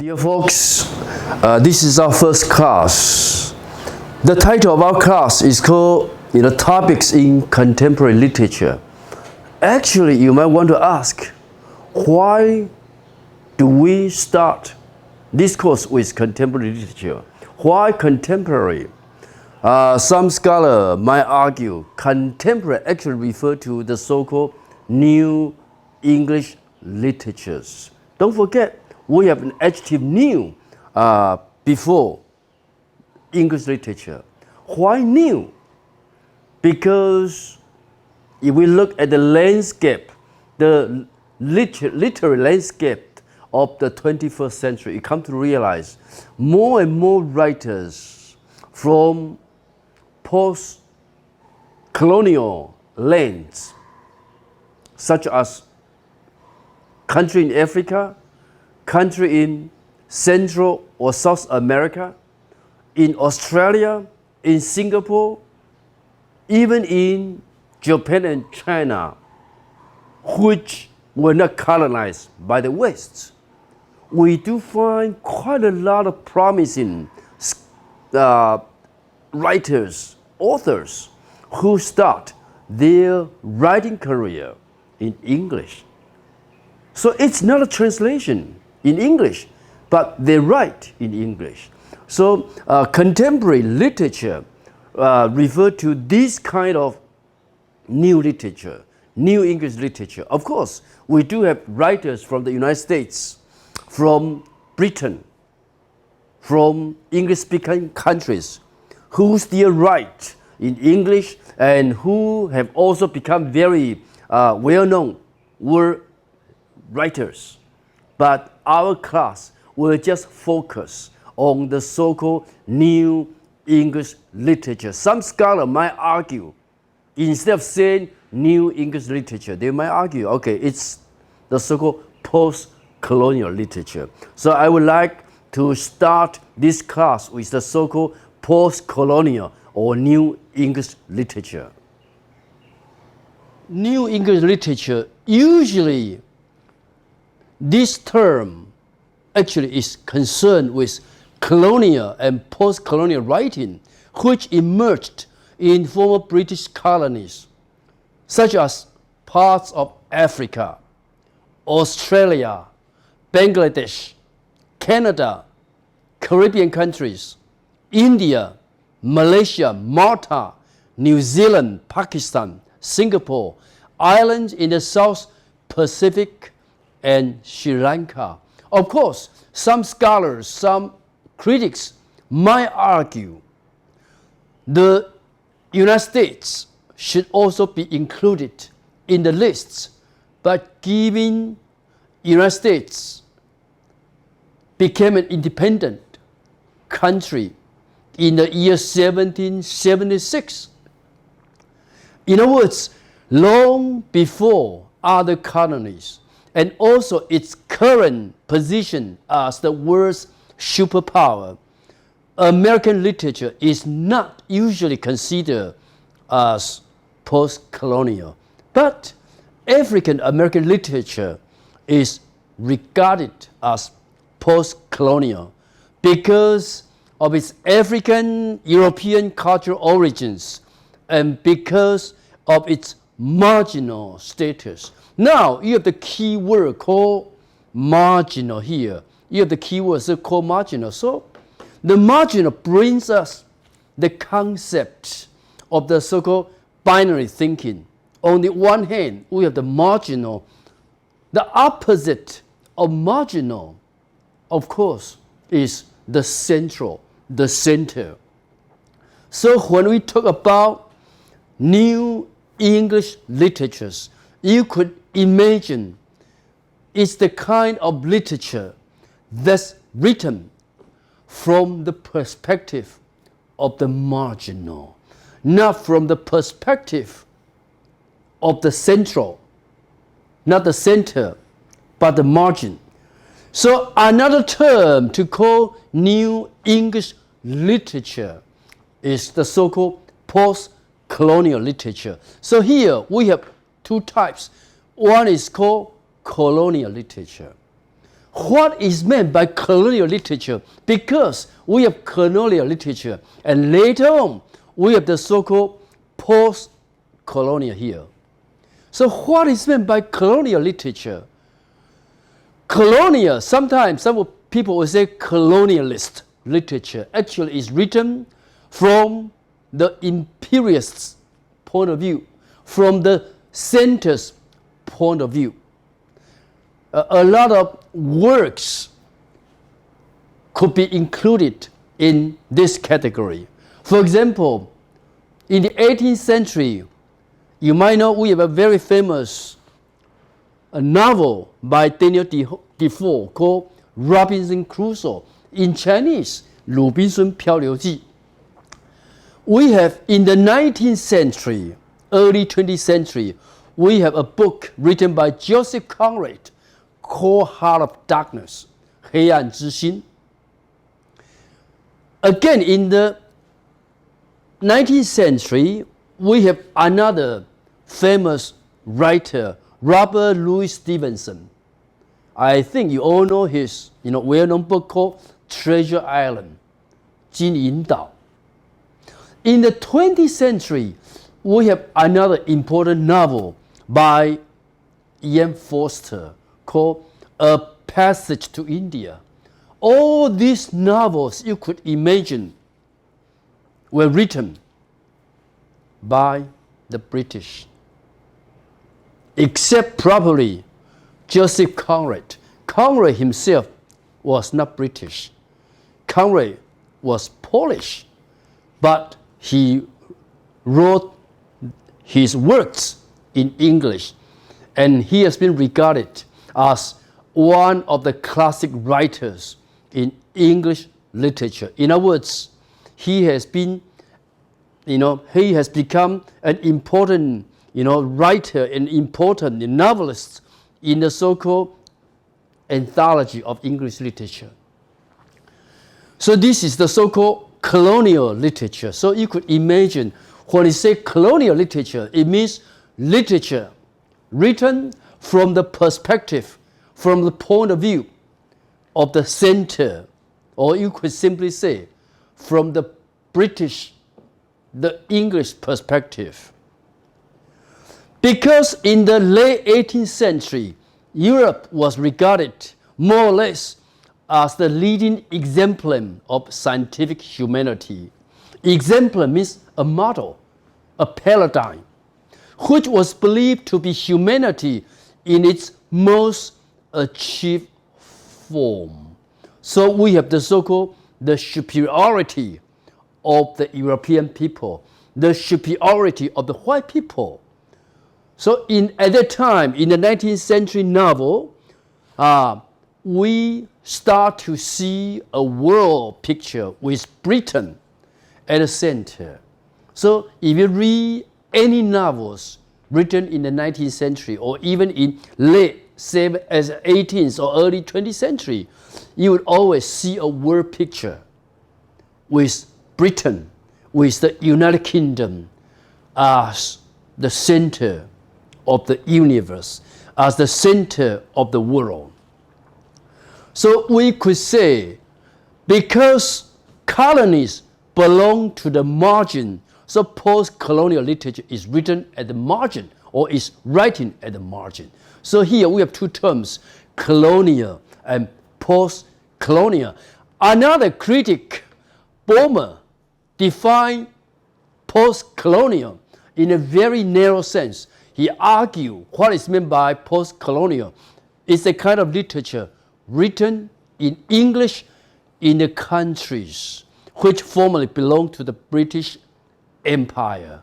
Dear folks, this is our first class. The title of our class is called Topics in Contemporary Literature. Actually, you might want to ask, why do we start this course with contemporary literature? Why contemporary? Some scholars might argue contemporary actually refer to the so-called new English literatures. Don't forget, we have an adjective new before English literature. Why new? Because if we look at the landscape, the literary landscape of the 21st century, you come to realize more and more writers from post-colonial lands, such as country in Africa, country in Central or South America, in Australia, in Singapore, even in Japan and China, which were not colonized by the West. We do find quite a lot of promising writers, authors, who start their writing career in English. So it's not a translation in English, but they write in English. So contemporary literature refer to this kind of new literature, new English literature. Of course, we do have writers from the United States, from Britain, from English-speaking countries, who still write in English and who have also become very well-known world writers. But our class will just focus on the so-called new English literature. Some scholars might argue, instead of saying new English literature, they might argue, okay, it's the so-called post-colonial literature. So I would like to start this class with the so-called post-colonial or new English literature. New English literature, usually this term actually is concerned with colonial and post-colonial writing, which emerged in former British colonies, such as parts of Africa, Australia, Bangladesh, Canada, Caribbean countries, India, Malaysia, Malta, New Zealand, Pakistan, Singapore, islands in the South Pacific, and Sri Lanka. Of course, some scholars, some critics might argue the United States should also be included in the lists, but given United States became an independent country in the year 1776. In other words, long before other colonies, and also its current position as the world's superpower, American literature is not usually considered as post-colonial. But African American literature is regarded as post-colonial because of its African European cultural origins and because of its marginal status. Now, you have the key word called marginal here. You have the key word called marginal. So, the marginal brings us the concept of the so-called binary thinking. On the one hand, we have the marginal. The opposite of marginal, of course, is the central, the center. So, when we talk about new English literatures, you could imagine it's the kind of literature that's written from the perspective of the marginal, not from the perspective of the central, not the center, but the margin. So another term to call new English literature is the so-called post-colonial literature. So here we have two types. One is called colonial literature, what is meant by colonial literature, because we have colonial literature, and later on, we have the so-called post-colonial here. So what is meant by colonial literature? Colonial, sometimes some people will say colonialist literature, actually is written from the imperialist's point of view, from the center's point of view. A lot of works could be included in this category. For example, in the 18th century, you might know we have a very famous novel by Daniel Defoe called Robinson Crusoe. In Chinese, 鲁滨孙漂流记. We have in the 19th century, early 20th century, we have a book written by Joseph Conrad called Heart of Darkness, 黑暗之心. Again, in the 19th century, we have another famous writer, Robert Louis Stevenson. I think you all know his well-known book called Treasure Island, 金银岛. In the 20th century, we have another important novel by E.M. Forster called A Passage to India. All these novels you could imagine were written by the British, except probably Joseph Conrad. Conrad himself was not British. Conrad was Polish, but he wrote his works in English, and he has been regarded as one of the classic writers in English literature. In other words, he has been, he has become an important, writer and important novelist in the so-called anthology of English literature. So this is the so-called colonial literature. So you could imagine when you say colonial literature, it means literature written from the perspective, from the point of view of the center, or you could simply say from the British, the English perspective. Because in the late 18th century, Europe was regarded more or less as the leading exemplar of scientific humanity. Exemplar means a model, a paradigm, which was believed to be humanity in its most achieved form. So we have the so-called the superiority of the European people, the superiority of the white people. So at that time, in the 19th century novel, we start to see a world picture with Britain at the center. So if you read any novels written in the 19th century or even in late 18th or early 20th century, you would always see a world picture with Britain, with the United Kingdom as the center of the universe, as the center of the world. So we could say, because colonies belong to the margin, so post-colonial literature is written at the margin or is writing at the margin. So here we have two terms, colonial and post-colonial. Another critic, Boehmer, defined post-colonial in a very narrow sense. He argued what is meant by post-colonial is a kind of literature written in English in the countries which formerly belonged to the British Empire.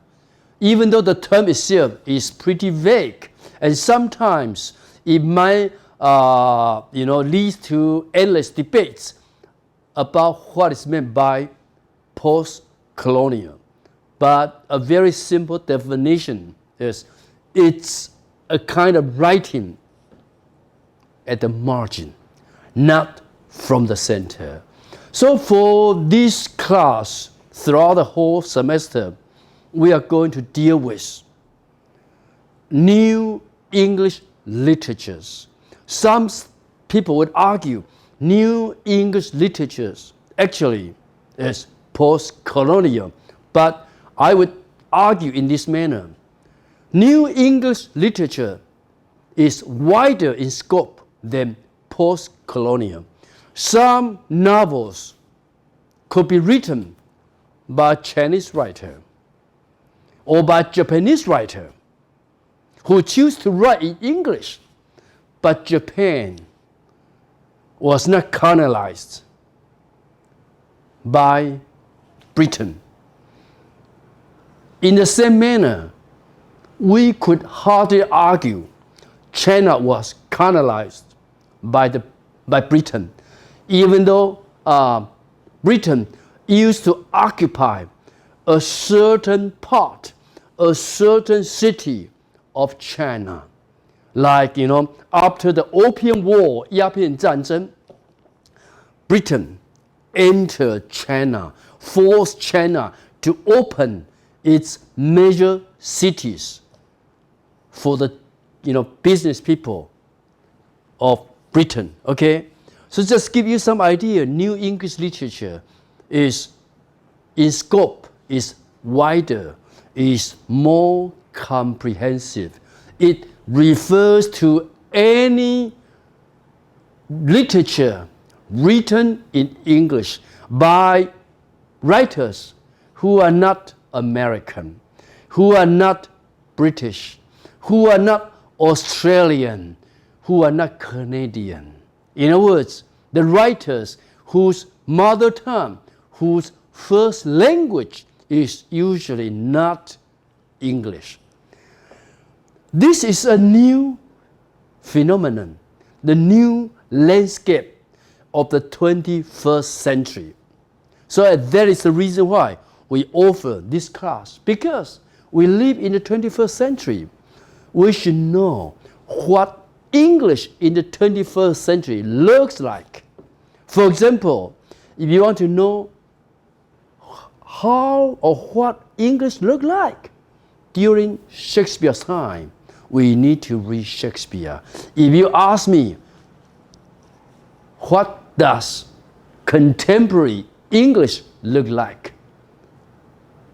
Even though the term itself is pretty vague, and sometimes it might lead to endless debates about what is meant by post-colonial. But a very simple definition is it's a kind of writing at the margin, not from the center. So for this class, throughout the whole semester, we are going to deal with new English literatures. Some people would argue New English literature actually is post-colonial, but I would argue in this manner. New English literature is wider in scope than post-colonial. Some novels could be written by a Chinese writer or by a Japanese writer who choose to write in English, but Japan was not colonized by Britain. In the same manner, we could hardly argue China was colonized by Britain, even though Britain used to occupy a certain part, a certain city of China. Like, after the Opium War, 鸦片战争, Britain entered China, forced China to open its major cities for the business people of Britain. Okay, so just give you some idea. New English literature is in scope, is wider, is more comprehensive. It refers to any literature written in English by writers who are not American, who are not British, who are not Australian, who are not Canadian. In other words, the writers whose mother tongue, whose first language is usually not English. This is a new phenomenon, the new landscape of the 21st century. So that is the reason why we offer this class, because we live in the 21st century. We should know what English in the 21st century looks like. For example, if you want to know how or what English looked like during Shakespeare's time, we need to read Shakespeare. If you ask me, what does contemporary English look like?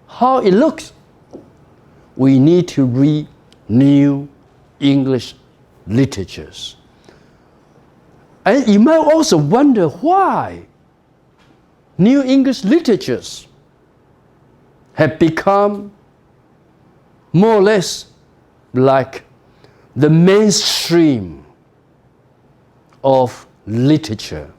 How it looks? We need to read New English literatures. And you might also wonder why New English literatures have become more or less like the mainstream of literature.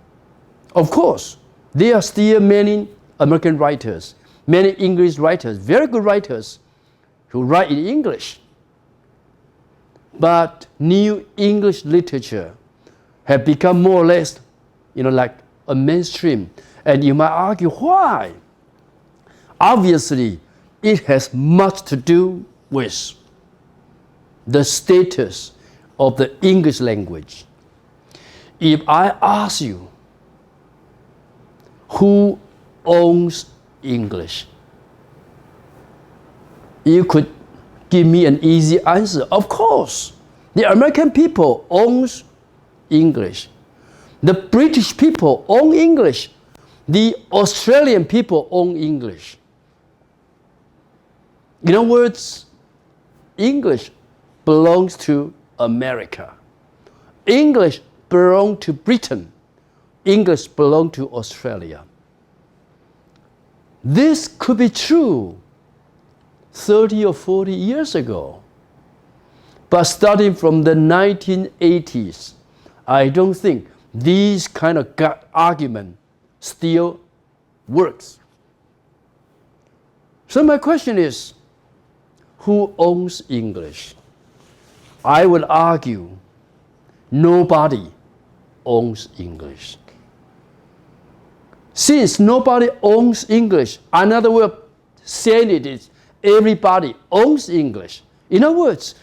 Of course, there are still many American writers, many English writers, very good writers who write in English. But New English literature have become more or less, like a mainstream. And you might argue why? Obviously, it has much to do with the status of the English language. If I ask you, who owns English? You could give me an easy answer. Of course, the American people owns English. The British people own English. The Australian people own English. In other words, English belongs to America. English belongs to Britain. English belongs to Australia. This could be true 30 or 40 years ago. But starting from the 1980s, I don't think this kind of argument still works. So my question is, who owns English? I would argue nobody owns English. Since nobody owns English, another way of saying it is everybody owns English. In other words,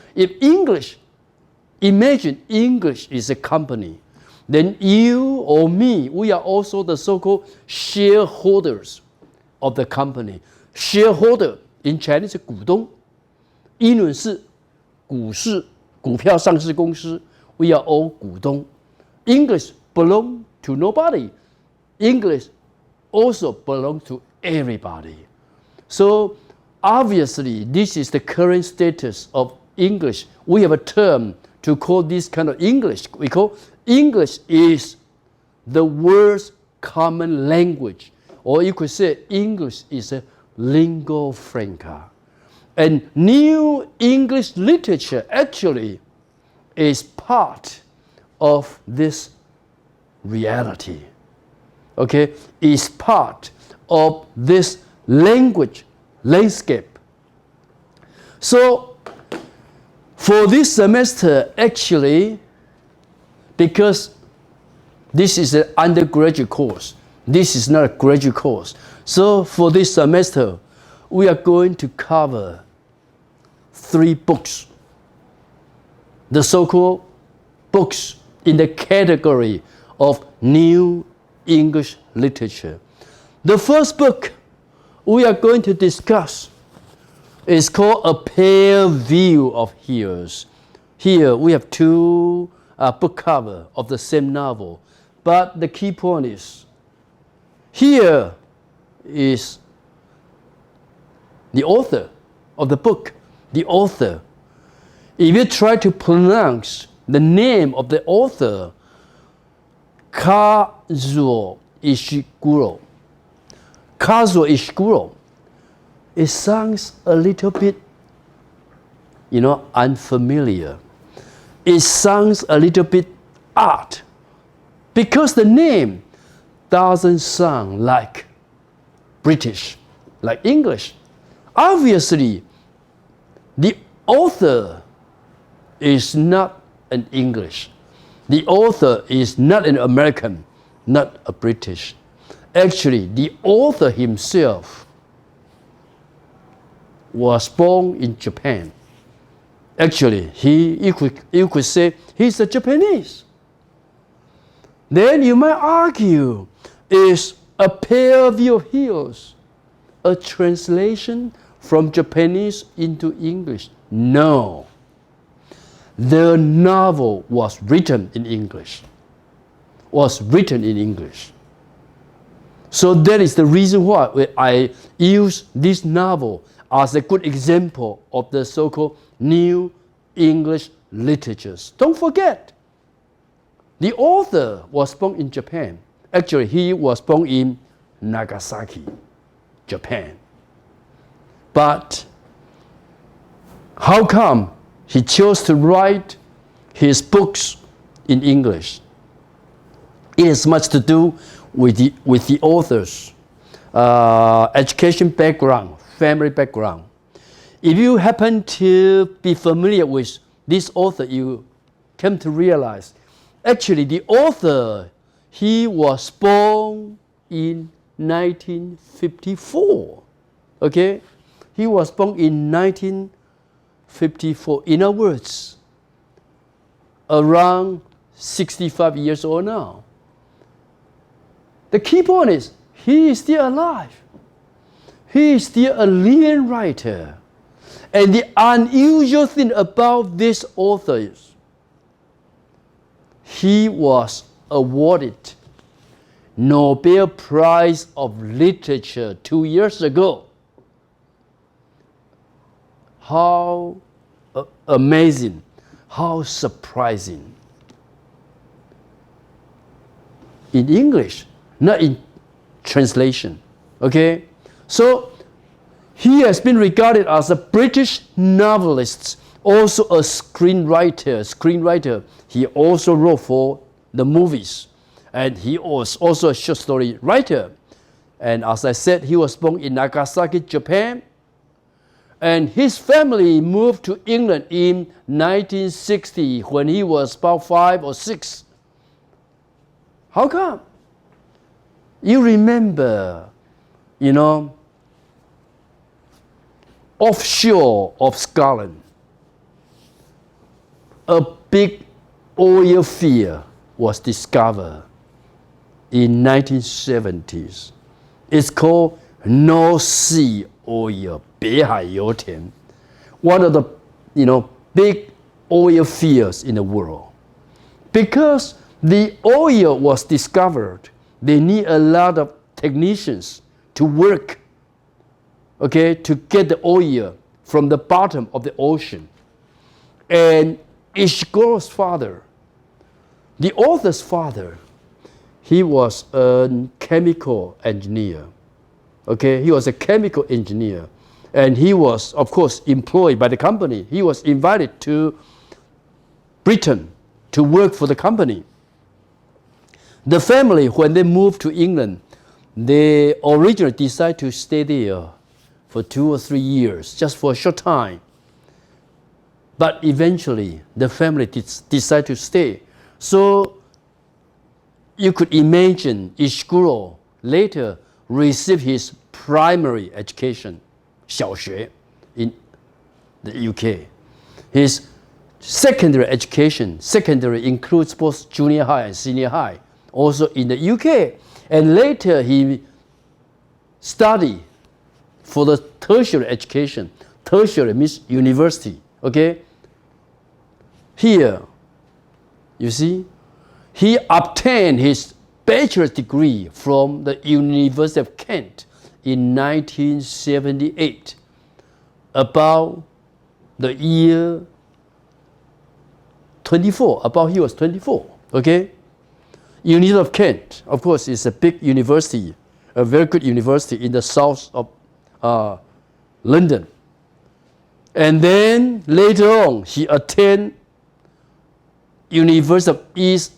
imagine English is a company, then you or me, we are also the so-called shareholders of the company. Shareholder in Chinese 是股东，英文是股票上市公司，we are all 股东。English belongs to nobody. English also belongs to everybody. So obviously, this is the current status of English. We have a term to call this kind of English. We call English is the world's common language. Or you could say English is a lingua franca. And new English literature actually is part of this reality. Okay, is part of this language landscape. So for this semester, actually, because this is an undergraduate course, this is not a graduate course. So for this semester, we are going to cover 3 books, the so-called books in the category of new English literature. The first book we are going to discuss is called A Pale View of Heroes. Here we have 2 book covers of the same novel, but the key point is, here is the author of the book, the author. If you try to pronounce the name of the author, Kazuo Ishiguro, it sounds a little bit, unfamiliar. It sounds a little bit odd because the name doesn't sound like British, like English. Obviously, the author is not an English. The author is not an American, not a British. Actually, the author himself was born in Japan. Actually, you could say he's a Japanese. Then you might argue, is A Pale View of Heroes a translation from Japanese into English? No. The novel was written in English. So that is the reason why I use this novel as a good example of the so-called new English literatures. Don't forget, the author was born in Japan. Actually, he was born in Nagasaki, Japan. But how come he chose to write his books in English? It has much to do with the author's education background, family background. If you happen to be familiar with this author, you come to realize, actually the author, he was born in 1954. Okay? He was born in 1954. In other words, around 65 years old now. The key point is, he is still alive. He is still a living writer. And the unusual thing about this author is, he was awarded Nobel Prize of Literature 2 years ago. How amazing, how surprising. In English, not in translation. Okay? So, he has been regarded as a British novelist, also a screenwriter. He also wrote for the movies. And he was also a short story writer. And as I said, he was born in Nagasaki, Japan. And his family moved to England in 1960 when he was about 5 or 6. How come? You remember, offshore of Scotland, a big oil field was discovered in 1970s. It's called North Sea oil, 北海油田, one of the big oil fields in the world. Because the oil was discovered, they need a lot of technicians to work, okay, to get the oil from the bottom of the ocean. And Ishiguro's father, the author's father, he was a chemical engineer. Okay, he was a chemical engineer. And he was, of course, employed by the company. He was invited to Britain to work for the company. The family, when they moved to England, they originally decided to stay there for 2 or 3 years, just for a short time. But eventually, the family decided to stay. So you could imagine Ishiguro later received his primary education, 小学, in the UK. His secondary education, secondary includes both junior high and senior high, also in the UK. And later he studied for the tertiary education. Tertiary means university, okay? Here, you see, he obtained his bachelor's degree from the University of Kent in 1978, about the year 24, about he was 24, okay? University of Kent, of course, is a big university, a very good university in the south of London. And then later on, he attended University of East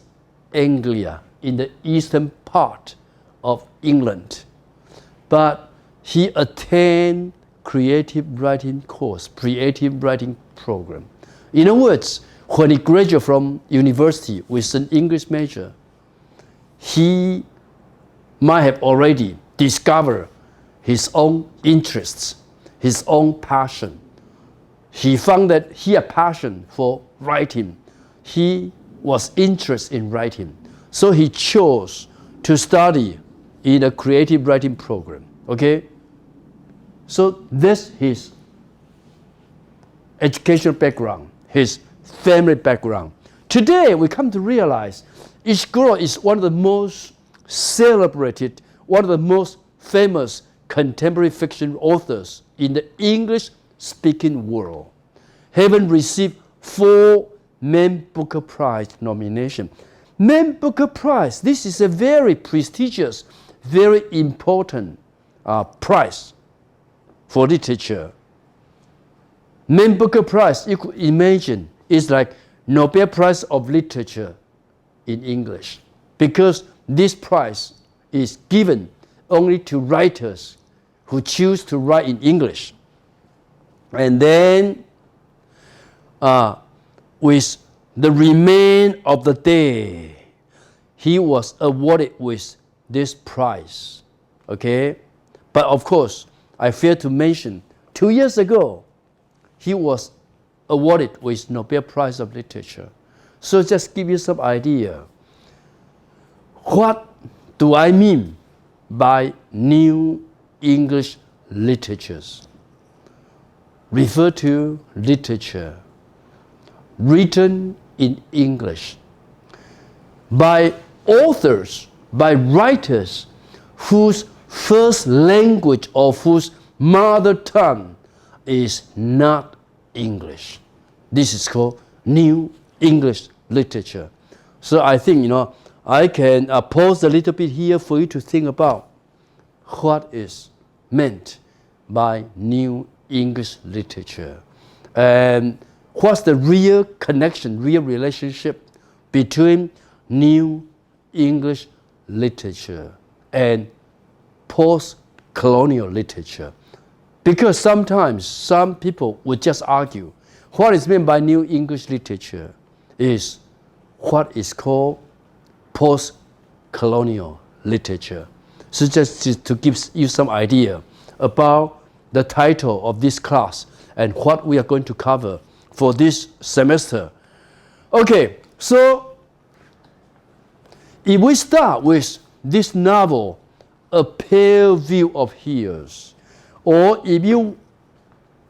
Anglia in the eastern part of England. But he attended creative writing course, creative writing program. In other words, when he graduated from university with an English major, he might have already discovered his own interests, his own passion. He found that he had passion for writing. He was interested in writing. So he chose to study in a creative writing program, okay? So that's his educational background, his family background. Today, we come to realize Ishiguro is one of the most celebrated, one of the most famous contemporary fiction authors in the English-speaking world, having received 4 Man Booker Prize nominations. Man Booker Prize, this is a very prestigious, very important prize for literature. Man Booker Prize, you could imagine, is like Nobel Prize of Literature in English, because this prize is given only to writers who choose to write in English. And then with the remain of the day, he was awarded with this prize, okay? But of course, I failed to mention, 2 years ago, he was awarded with Nobel Prize of Literature. So just give you some idea. What do I mean by new English literatures? Refer to literature written in English by authors, by writers whose first language or whose mother tongue is not English. This is called new English literature. So I think, I can pause a little bit here for you to think about what is meant by new English literature. And what's the real connection, real relationship between new English literature and post-colonial literature? Because sometimes some people would just argue what is meant by new English literature is what is called post-colonial literature. So just to give you some idea about the title of this class and what we are going to cover for this semester. Okay, so if we start with this novel, A Pale View of Hills, or if you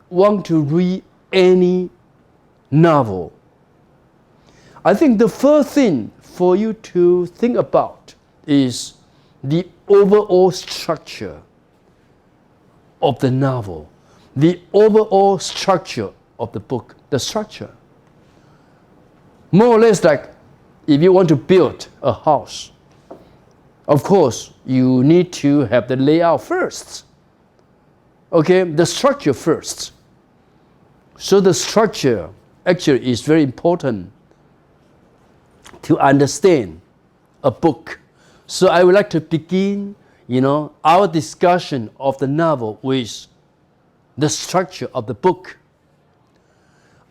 want to read any novel, I think the first thing for you to think about is the overall structure of the novel, the overall structure of the book, the structure. More or less like if you want to build a house, of course, you need to have the layout first. Okay, the structure first. So the structure actually is very important to understand a book. So I would like to begin, our discussion of the novel with the structure of the book.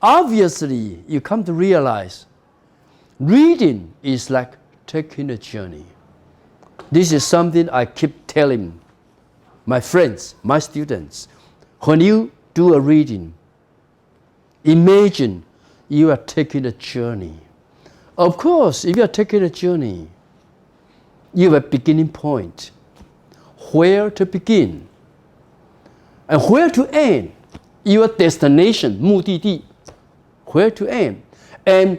Obviously, you come to realize reading is like taking a journey. This is something I keep telling my friends, my students. When you do a reading, imagine you are taking a journey. Of course, if you are taking a journey, you have a beginning point. Where to begin and where to end. Your destination, 目的地, where to end. And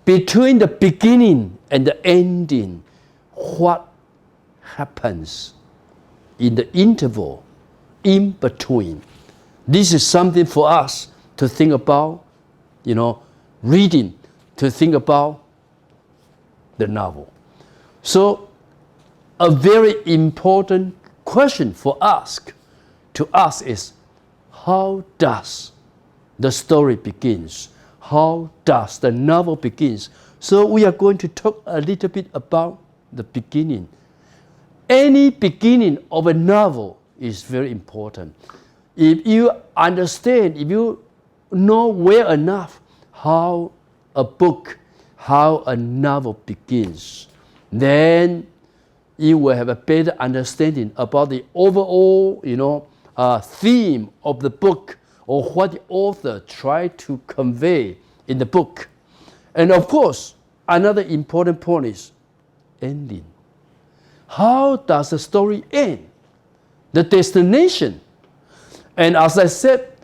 between the beginning and the ending, what happens in the interval, in between. This is something for us to think about, reading, to think about the novel. So, a very important question for us to ask is, how does the story begins? How does the novel begins? So we are going to talk a little bit about the beginning. Any beginning of a novel is very important. If you understand, if you know well enough how a book, how a novel begins, then you will have a better understanding about the overall, theme of the book or what the author tried to convey in the book. And of course, another important point is ending. How does the story end? The destination. And as I said,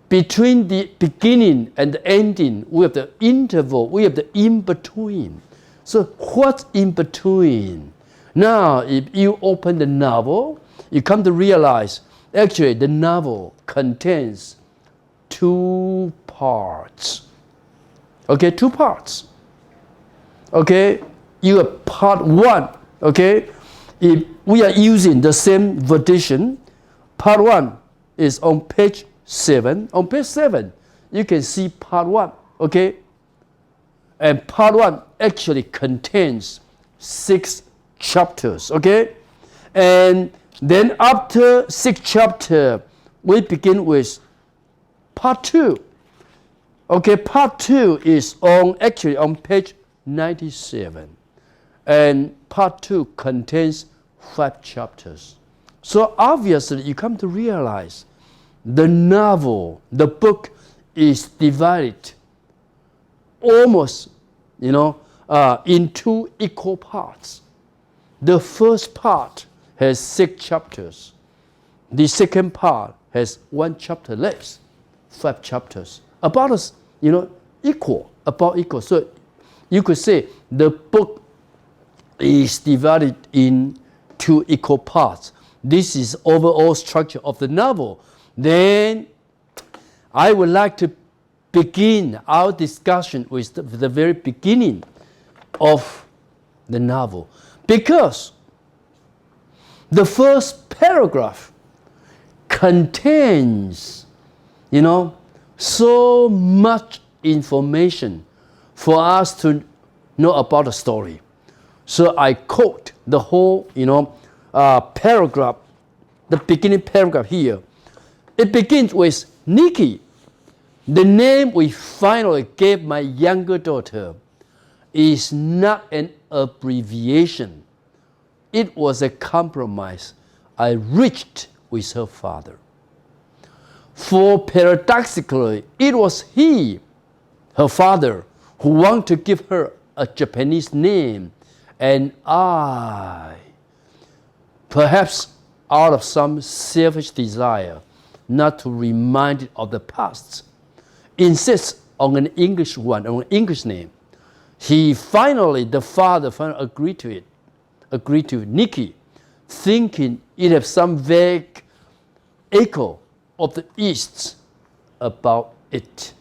between the beginning and the ending, we have the interval, we have the in-between. So what's in between? Now, if you open the novel, you come to realize, actually, the novel contains two parts. Okay, two parts. Okay, you have part one. Okay, if we are using the same edition, part one is on page 7. On page 7, you can see part one. Okay, and part one actually contains 6 chapters. Okay, and then after 6 chapters, we begin with part 2. Okay, part 2 is actually on page 97. And part 2 contains 5 chapters. So obviously you come to realize the novel, the book is divided almost, in 2 equal parts. The first part has 6 chapters. The second part has 1 chapter less, 5 chapters. About equal, about equal. So you could say the book is divided in 2 equal parts. This is overall structure of the novel. Then I would like to begin our discussion with the very beginning of the novel, because the first paragraph contains, so much information for us to know about the story. So I quote the whole, paragraph, the beginning paragraph here. It begins with Nikki. The name we finally gave my younger daughter is not an abbreviation. It was a compromise I reached with her father. For paradoxically, it was he, her father, who wanted to give her a Japanese name, and I, perhaps out of some selfish desire not to remind it of the past, insists on an English one, on an English name. the father finally agreed to Nikki, thinking it had some vague echo of the East about it.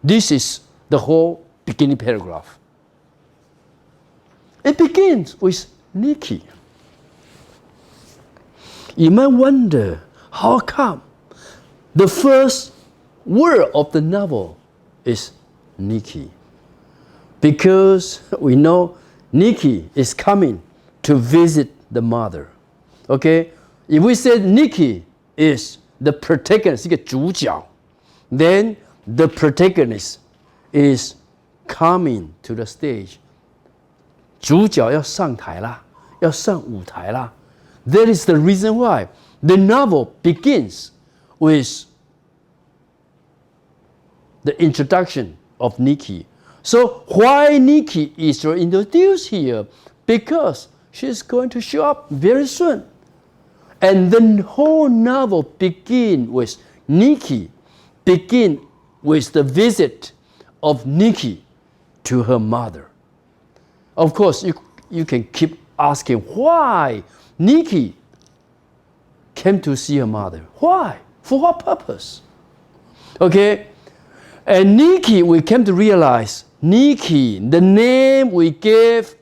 This is the whole beginning paragraph. It begins with Nikki. You might wonder, how come the first word of the novel is Nikki? Because we know Nikki is coming to visit the mother. Okay? If we say Nikki is the protagonist, 一个主角, then the protagonist is coming to the stage. 主角要上台啦，要上舞台啦。That is the reason why the novel begins with the introduction of Nikki. So why Nikki is introduced here? Because she's going to show up very soon. And the whole novel begins with Nikki, begin with the visit of Nikki to her mother. Of course, you can keep asking why Nikki came to see her mother. Why? For what purpose? Okay? And Nikki, we came to realize, Nikki, the name we gave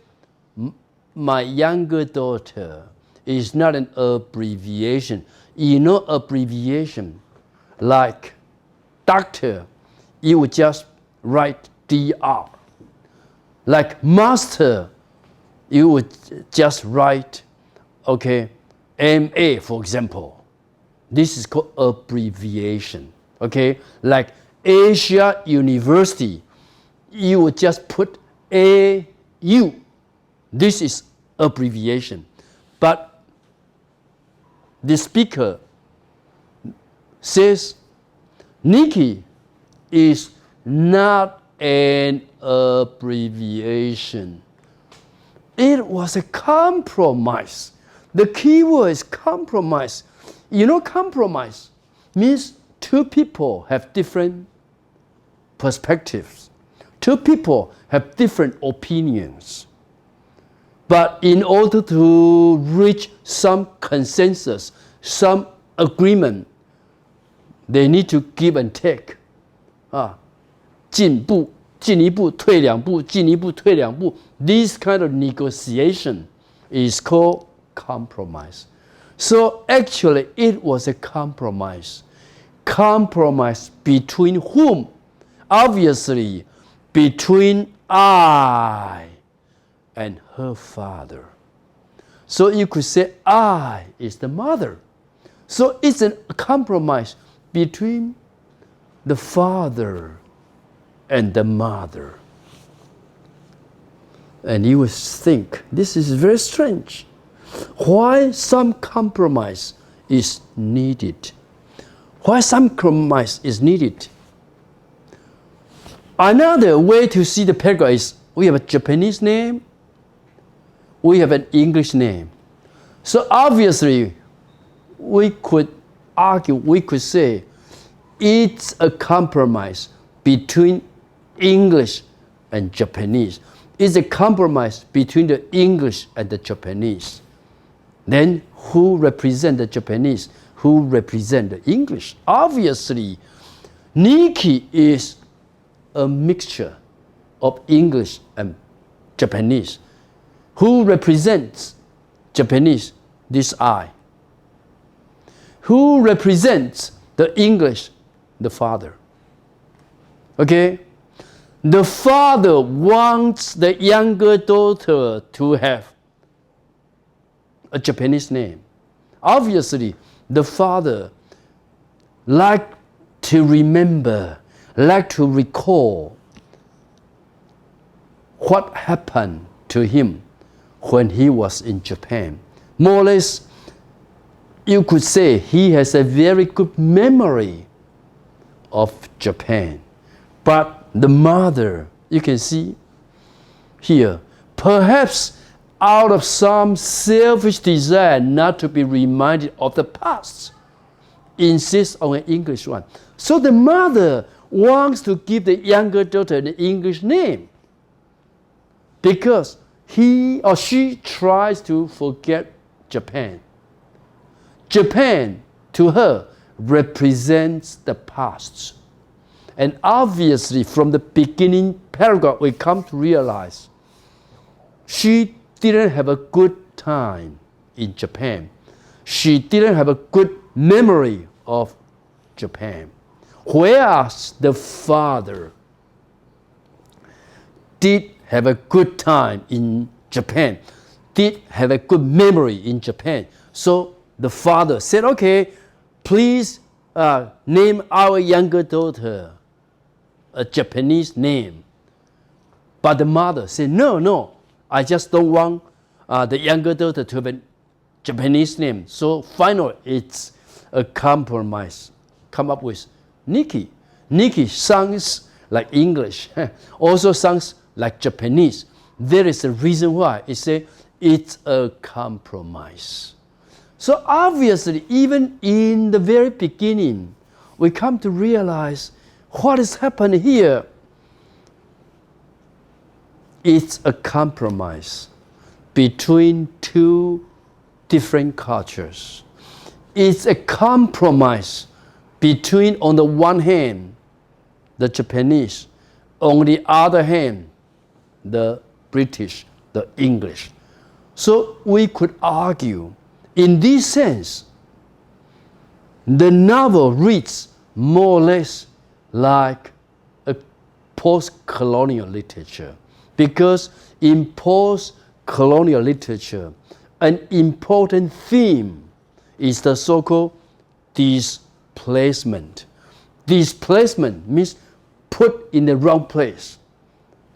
my younger daughter, is not an abbreviation. You know abbreviation, like doctor, you would just write DR. Like master, you would just write, okay, MA, for example. This is called abbreviation, okay? Like Asia University, you would just put AU. This is abbreviation. But the speaker says Nikki is not an abbreviation. It was a compromise. The key word is compromise. You know, compromise means two people have different perspectives. Two people have different opinions. But in order to reach some consensus, some agreement, they need to give and take. 进步，进一步，退两步，进一步，退两步. This kind of negotiation is called compromise. So actually, it was a compromise. Compromise between whom? Obviously, between I and her father. So you could say I is the mother. So it's a compromise between the father and the mother. And you would think, this is very strange. Why some compromise is needed? Why some compromise is needed? Another way to see the paragraph is we have a Japanese name, we have an English name. So obviously, we could argue, we could say, it's a compromise between English and Japanese. It's a compromise between the English and the Japanese. Then who represent the Japanese? Who represent the English? Obviously, Nikki is a mixture of English and Japanese. Who represents Japanese? This I. Who represents the English? The father. Okay? The father wants the younger daughter to have a Japanese name. Obviously, the father likes to remember, likes to recall what happened to him when he was in Japan. More or less, you could say he has a very good memory of Japan. But the mother, you can see here, perhaps out of some selfish desire not to be reminded of the past, insists on an English one. So the mother wants to give the younger daughter an English name. because he or she tries to forget Japan. Japan, to her, represents the past. And obviously, from the beginning paragraph, we come to realize she didn't have a good time in Japan. She didn't have a good memory of Japan. Whereas the father did have a good time in Japan, did have a good memory in Japan. So the father said, okay, please name our younger daughter a Japanese name. But the mother said, no, I just don't want the younger daughter to have a Japanese name. So finally, it's a compromise. Come up with Nikki. Nikki sounds like English, also sounds like Japanese. There is a reason why. It's a compromise. So obviously, even in the very beginning, we come to realize what is happening here. It's a compromise between two different cultures. It's a compromise between, on the one hand, the Japanese, on the other hand, the British, the English. So we could argue, in this sense, the novel reads more or less like a post-colonial literature, because in post-colonial literature, an important theme is the so-called displacement. Displacement means put in the wrong place.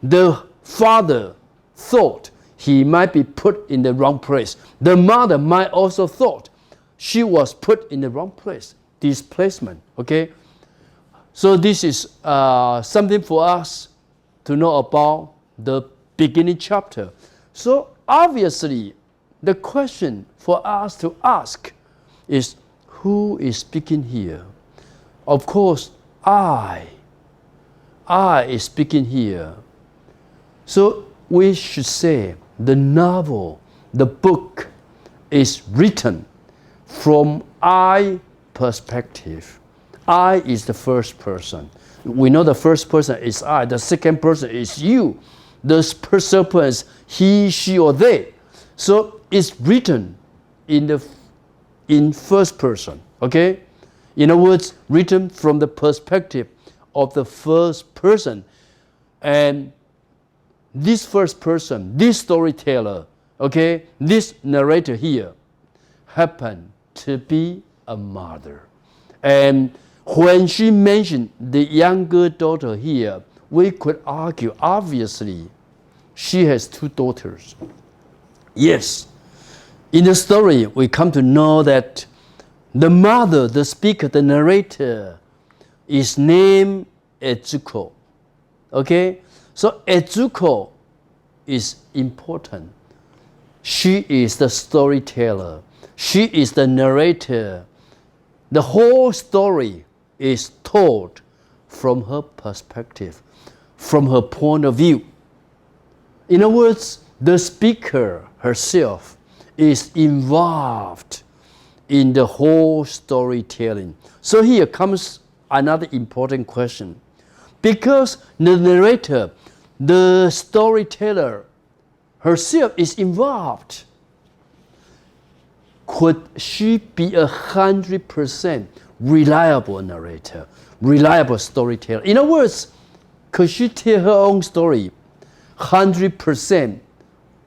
The father thought he might be put in the wrong place. The mother might also thought she was put in the wrong place. Displacement, okay? So this is something for us to know about the beginning chapter. So obviously, the question for us to ask is, who is speaking here? Of course, I is speaking here. So we should say the novel, the book, is written from I perspective. I is the first person. We know the first person is I. The second person is you. The third person is he, she, or they. So it's written in first person. Okay? In other words, written from the perspective of the first person. And this first person, this storyteller, okay, this narrator here, happened to be a mother. And when she mentioned the younger daughter here, we could argue, obviously, she has two daughters. Yes, in the story, we come to know that the mother, the speaker, the narrator, is named Etsuko. Okay? So Etsuko is important. She is the storyteller. She is the narrator. The whole story is told from her perspective, from her point of view. In other words, the speaker herself is involved in the whole storytelling. So here comes another important question. Because the narrator, the storyteller herself is involved, could she be 100% reliable narrator, reliable storyteller? In other words, could she tell her own story 100%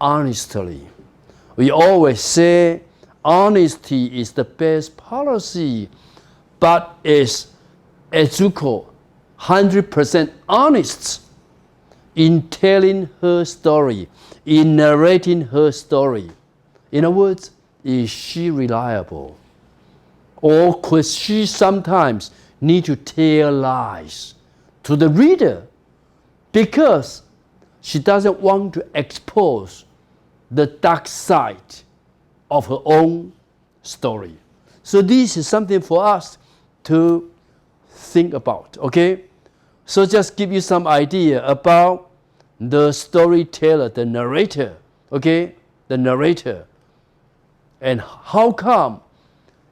honestly? We always say honesty is the best policy, but is Etsuko 100% honest in telling her story, in narrating her story? In other words, is she reliable? Or could she sometimes need to tell lies to the reader because she doesn't want to expose the dark side of her own story? So this is something for us to think about, okay? So just give you some idea about the storyteller, the narrator, okay, the narrator. And how come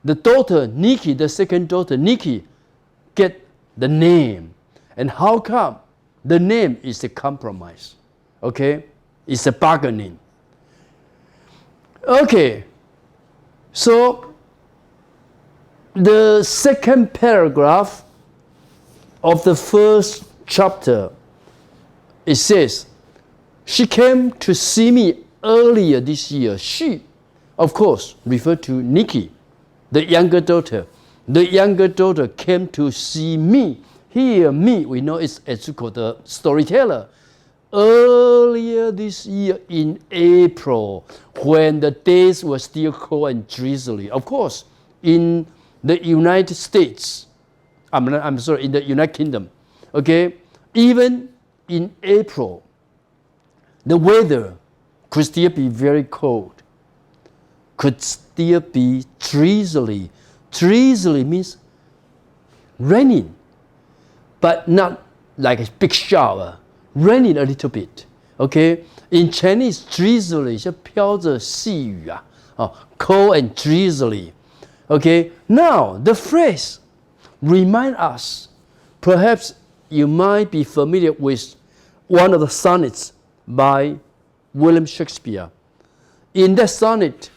the daughter, Nikki, the second daughter, Nikki, get the name? And how come the name is a compromise? Okay, it's a bargaining. Okay, so the second paragraph of the first chapter, it says, she came to see me earlier this year. She, of course, referred to Nikki, the younger daughter. The younger daughter came to see me. Here, me, we know it's Etsuko, the storyteller. Earlier this year in April, when the days were still cold and drizzly. Of course, in the United States, in the United Kingdom, okay, even in April, the weather could still be very cold, could still be drizzly. Drizzly means raining, but not like a big shower, raining a little bit. Okay, in Chinese, drizzly 就飘着细雨啊, cold and drizzly. Okay, now the phrase remind us, perhaps you might be familiar with one of the sonnets by William Shakespeare. In that sonnet,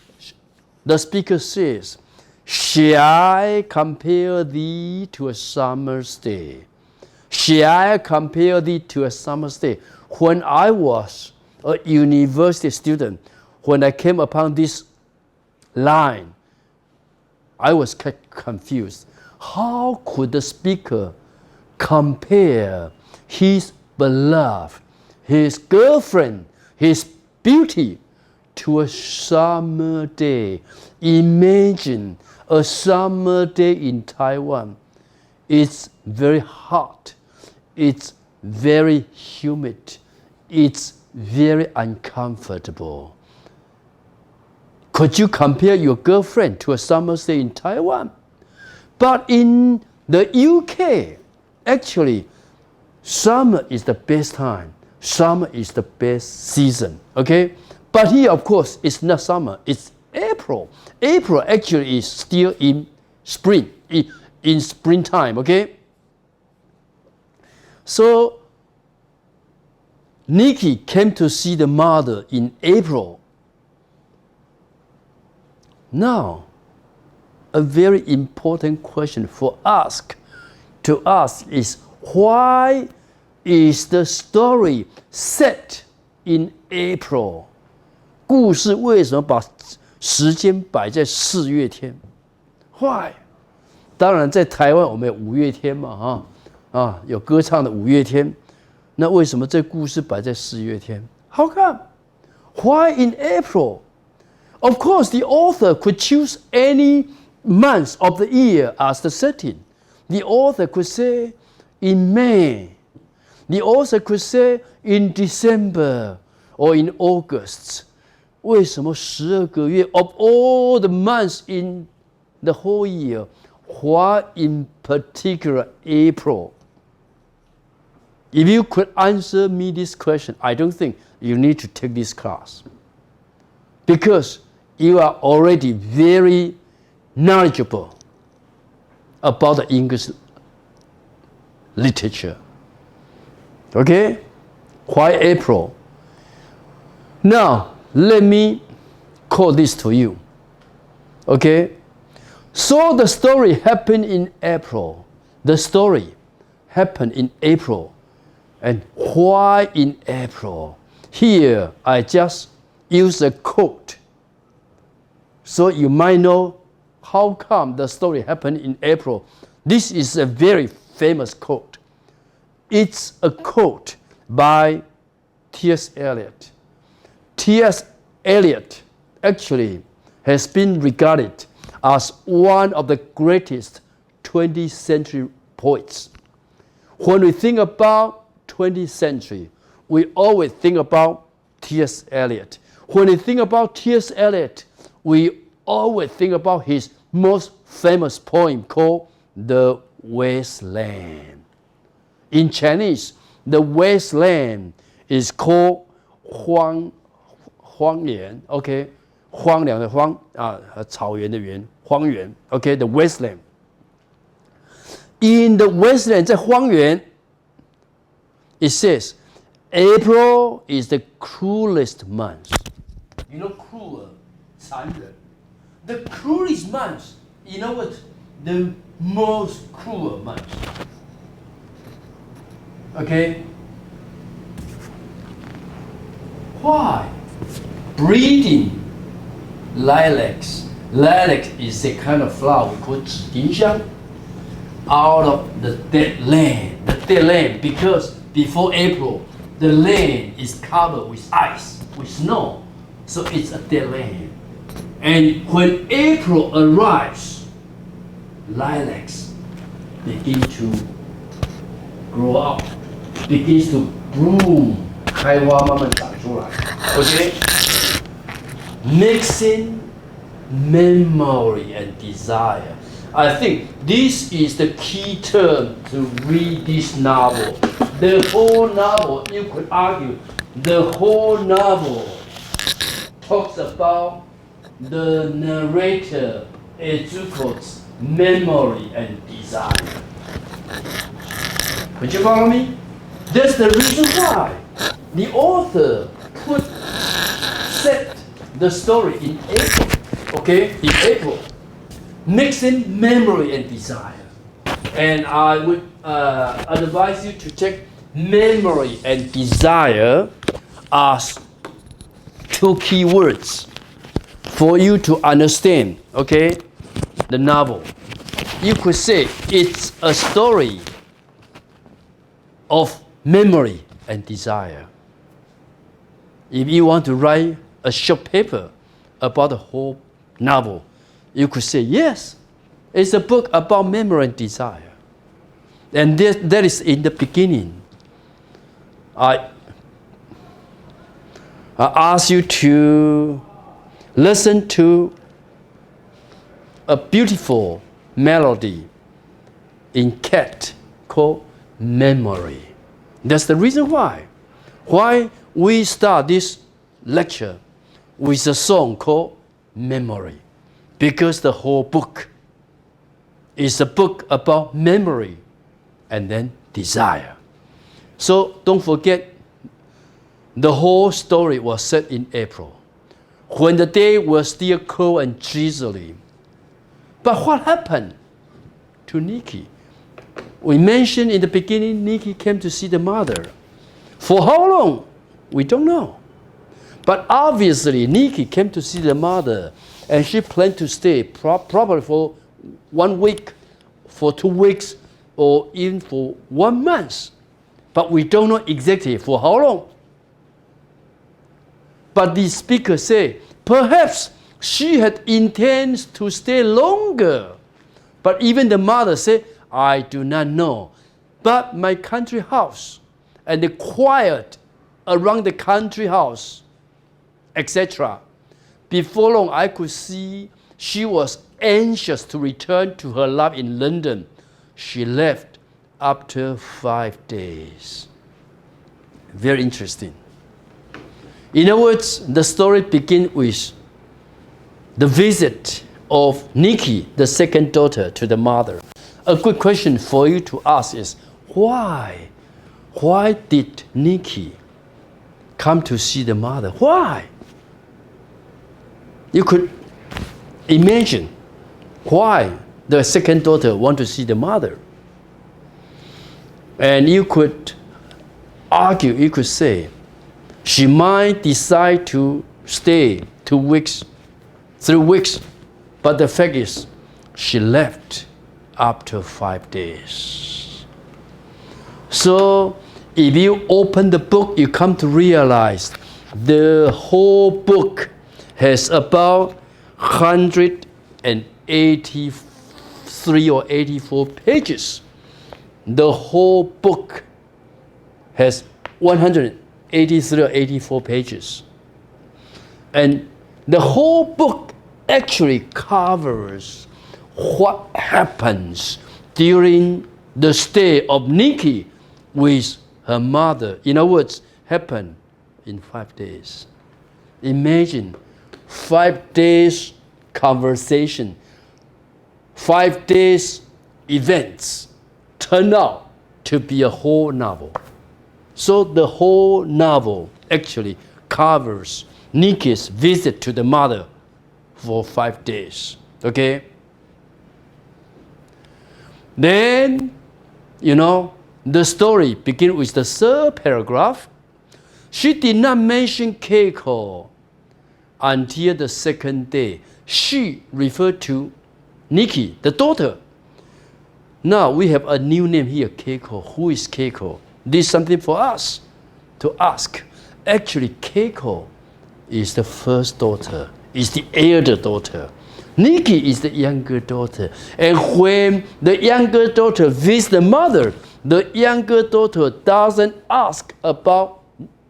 the speaker says, shall I compare thee to a summer's day? Shall I compare thee to a summer's day? When I was a university student, when I came upon this line, I was confused. How could the speaker compare his beloved, his girlfriend, his beauty to a summer day? Imagine a summer day in Taiwan. It's very hot. It's very humid. It's very uncomfortable. Could you compare your girlfriend to a summer day in Taiwan? But in the UK, actually, summer is the best time. Summer is the best season, okay? But here, of course, it's not summer, it's April. April actually is still in spring, in springtime, okay? So, Nikki came to see the mother in April. Now, a very important question for us to ask is, why is the story set in April? 故事为什么把时间摆在4月天 ？Why？ 当然，在台湾我们有5月天嘛，有歌唱的5月天。那为什么这故事摆在4月天 ？How come? Why in April? Of course, the author could choose any month of the year as the setting. The author could say in May. The author could say in December or in August. 为什么12个月 of all the months in the whole year? Why in particular April? If you could answer me this question, I don't think you need to take this class, because you are already very knowledgeable about the English literature. Okay? Why April? Now, let me quote this to you. Okay? So the story happened in April. The story happened in April. And why in April? Here, I just use a quote. So you might know how come the story happened in April. This is a very famous quote. It's a quote by T.S. Eliot. T.S. Eliot actually has been regarded as one of the greatest 20th century poets. When we think about 20th century, we always think about T.S. Eliot. When we think about T.S. Eliot, we always think about his most famous poem called The Wasteland. In Chinese, the wasteland is called 荒原 ，OK， 荒凉的荒啊，草原的原，荒原 ，OK，the wasteland。In the wasteland， 在荒原 ，it says April is the cruelest month. You know, cruel, 残忍。The cruelest month. You know what? The most cruel month. Okay? Why? Breeding lilacs. Lilac is a kind of flower we call 紫丁香 out of the dead land. The dead land, because before April, the land is covered with ice, with snow. So it's a dead land. And when April arrives, lilacs begin to grow up, begins to bloom, 开花慢慢长出来。Okay? Mixing memory and desire. I think this is the key term to read this novel. The whole novel, you could argue, the whole novel talks about the narrator Ezuko's memory and desire. Would you follow me? That's the reason why the author set the story in April. Okay, in April, mixing memory and desire. And I would advise you to check memory and desire as two key words for you to understand, okay, the novel. You could say it's a story of memory and desire. If you want to write a short paper about the whole novel, you could say, yes, it's a book about memory and desire. And that is in the beginning. I ask you to listen to a beautiful melody in cat called Memory. That's the reason why we start this lecture with a song called Memory. Because the whole book is a book about memory and then desire. So don't forget, the whole story was set in April, when the day was still cold and drizzly. But what happened to Nikki? We mentioned in the beginning, Nikki came to see the mother. For how long? We don't know. But obviously, Nikki came to see the mother, and she planned to stay probably for 1 week, for 2 weeks, or even for 1 month. But we don't know exactly for how long. But the speaker said, perhaps she had intends to stay longer. But even the mother said, I do not know. But my country house and the quiet around the country house, etc. Before long, I could see she was anxious to return to her life in London. She left after 5 days. Very interesting. In other words, the story begins with the visit of Nikki, the second daughter, to the mother. A good question for you to ask is, why? Why did Nikki come to see the mother? Why? You could imagine why the second daughter want to see the mother. And you could argue, you could say, she might decide to stay 2 weeks, 3 weeks, but the fact is, she left after 5 days. So, if you open the book, you come to realize the whole book has about 183 or 84 pages. The whole book has 183 or 84 pages. And the whole book actually covers what happens during the stay of Nikki with her mother. In other words, happened in 5 days. Imagine 5 days conversation, 5 days events turn out to be a whole novel. So the whole novel actually covers Nikki's visit to the mother for 5 days. Okay? Then, the story begins with the third paragraph. She did not mention Keiko until the second day. She referred to Nikki, the daughter. Now we have a new name here, Keiko. Who is Keiko? This is something for us to ask. Actually, Keiko is the first daughter, is the elder daughter. Nikki is the younger daughter. And when the younger daughter visits the mother, the younger daughter doesn't ask about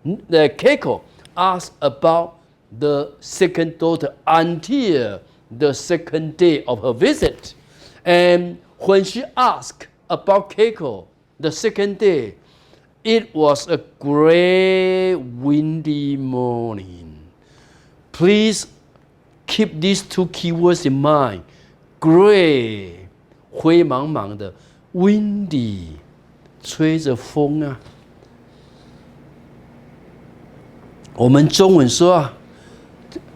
the Keiko, asks about the second daughter until the second day of her visit. And when she asked about Keiko the second day, it was a great windy morning. Please keep these 2 keywords in mind. Gray, 灰茫茫的 windy, 吹着风啊。我们中文说啊，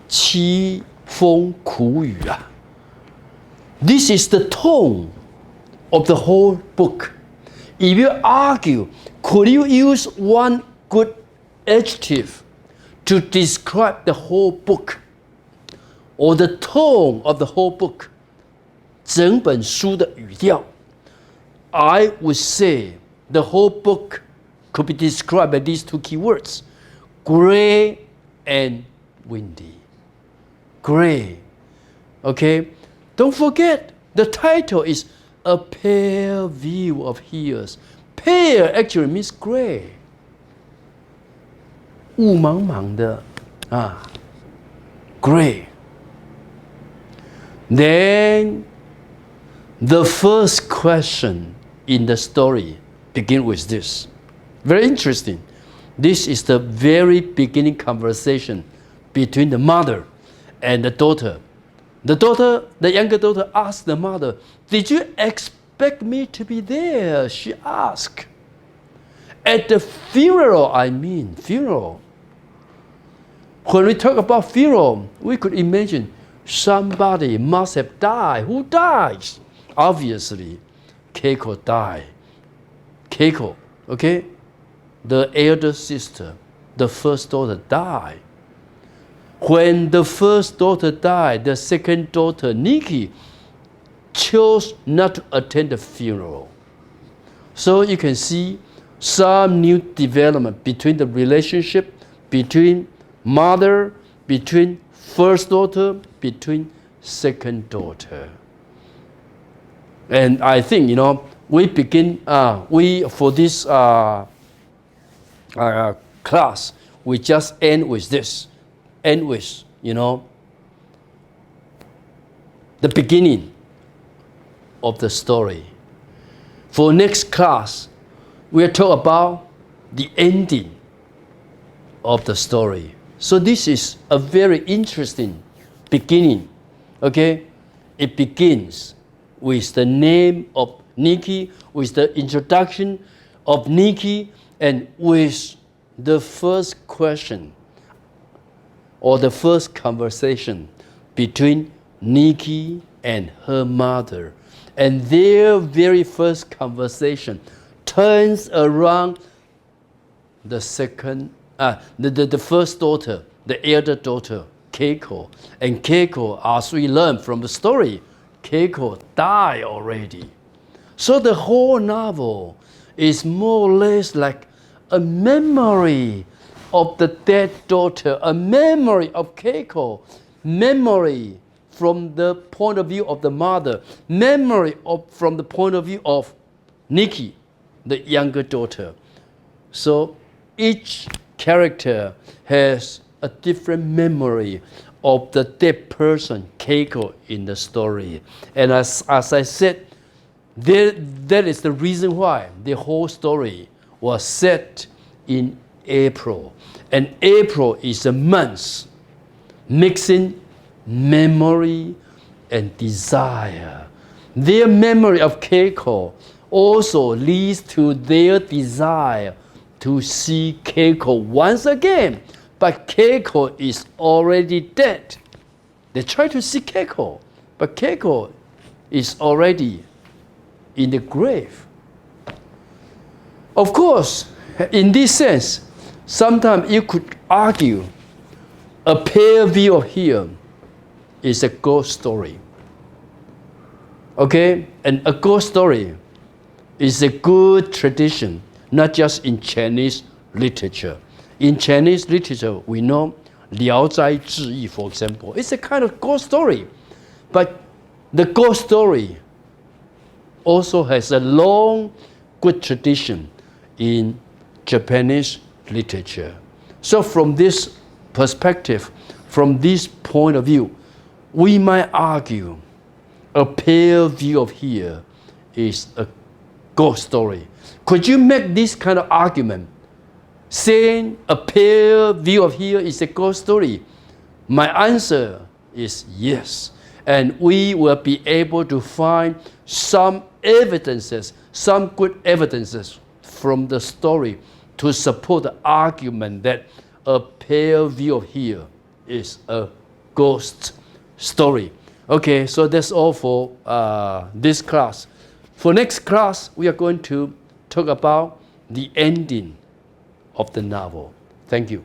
凄风苦雨啊。This is the tone of the whole book. If you argue, could you use one good adjective to describe the whole book or the tone of the whole book? 整本书的语调 I would say the whole book could be described by these 2 keywords, gray and windy. Gray. Okay? Don't forget, the title is A Pale View of Hills. Pale actually means gray. 雾茫茫的啊 gray. Then the first question in the story begins with this. Very interesting. This is the very beginning conversation between the mother and the daughter. The younger daughter asked the mother, "Did you expect me to be there?" She asked. At the funeral, funeral. When we talk about funeral, we could imagine somebody must have died. Who dies? Obviously, Keiko died. Keiko, okay? The elder sister, the first daughter died. When the first daughter died, the second daughter, Nikki, chose not to attend the funeral. So you can see some new development between the relationship between mother, between first daughter, between second daughter. And I think, we begin, for this class, we just end with this. End with, the beginning of the story. For next class, we'll talk about the ending of the story. So this is a very interesting beginning. Okay? It begins with the name of Nikki, with the introduction of Nikki, and with the first question or the first conversation between Nikki and her mother. And their very first conversation turns around the first daughter, the elder daughter, Keiko. And Keiko, as we learn from the story, Keiko died already. So the whole novel is more or less like a memory of the dead daughter, a memory of Keiko, memory from the point of view of the mother, memory from the point of view of Nikki, the younger daughter. So each character has a different memory of the dead person, Keiko, in the story. And as I said, that is the reason why the whole story was set in April. And April is a month mixing memory and desire. Their memory of Keiko also leads to their desire to see Keiko once again. But Keiko is already dead. They try to see Keiko, but Keiko is already in the grave. Of course, in this sense, sometimes you could argue a pale view of here is a ghost story. Okay? And a ghost story is a good tradition, not just in Chinese literature. In Chinese literature, we know 聊斋志异, for example. It's a kind of ghost story. But the ghost story also has a long, good tradition in Japanese literature. So from this perspective, from this point of view, we might argue a pale view of here is a ghost story. Could you make this kind of argument, saying a pale view of here is a ghost story? My answer is yes. And we will be able to find some evidences, some good evidences from the story to support the argument that a pale view of here is a ghost story. Okay, so that's all for this class. For next class, we are going to talk about the ending of the novel. Thank you.